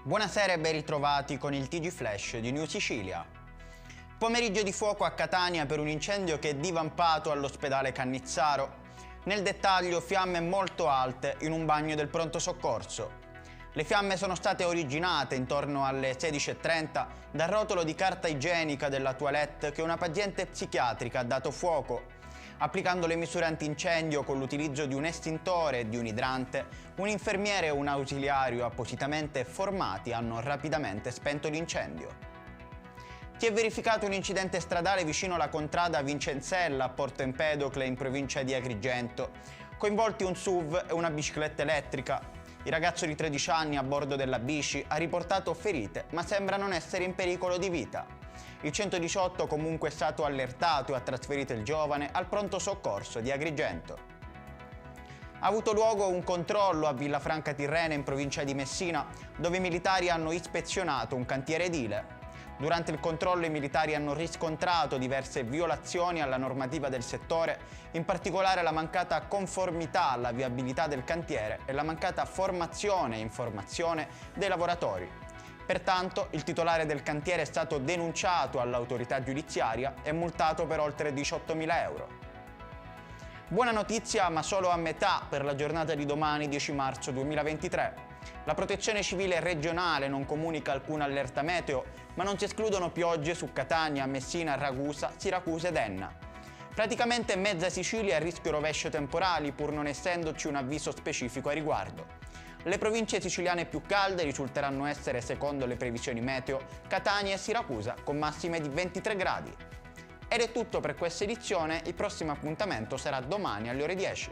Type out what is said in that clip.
Buonasera e ben ritrovati con il TG Flash di New Sicilia. Pomeriggio di fuoco a Catania per un incendio che è divampato all'ospedale Cannizzaro. Nel dettaglio, fiamme molto alte in un bagno del pronto soccorso. Le fiamme sono state originate intorno alle 16:30 dal rotolo di carta igienica della toilette che una paziente psichiatrica ha dato fuoco. Applicando le misure antincendio con l'utilizzo di un estintore e di un idrante, un infermiere e un ausiliario appositamente formati hanno rapidamente spento l'incendio. Si è verificato un incidente stradale vicino alla contrada Vincenzella a Porto Empedocle in provincia di Agrigento. Coinvolti un SUV e una bicicletta elettrica. Il ragazzo di 13 anni a bordo della bici ha riportato ferite, ma sembra non essere in pericolo di vita. Il 118 comunque è stato allertato e ha trasferito il giovane al pronto soccorso di Agrigento. Ha avuto luogo un controllo a Villafranca Tirrene in provincia di Messina, dove i militari hanno ispezionato un cantiere edile. Durante il controllo i militari hanno riscontrato diverse violazioni alla normativa del settore, in particolare la mancata conformità alla viabilità del cantiere e la mancata formazione e informazione dei lavoratori. Pertanto, il titolare del cantiere è stato denunciato all'autorità giudiziaria e multato per oltre 18.000 euro. Buona notizia, ma solo a metà per la giornata di domani, 10 marzo 2023. La Protezione Civile regionale non comunica alcun allerta meteo, ma non si escludono piogge su Catania, Messina, Ragusa, Siracusa ed Enna. Praticamente mezza Sicilia è a rischio rovescio temporali, pur non essendoci un avviso specifico a riguardo. Le province siciliane più calde risulteranno essere, secondo le previsioni meteo, Catania e Siracusa, con massime di 23 gradi. Ed è tutto per questa edizione, il prossimo appuntamento sarà domani alle ore 10.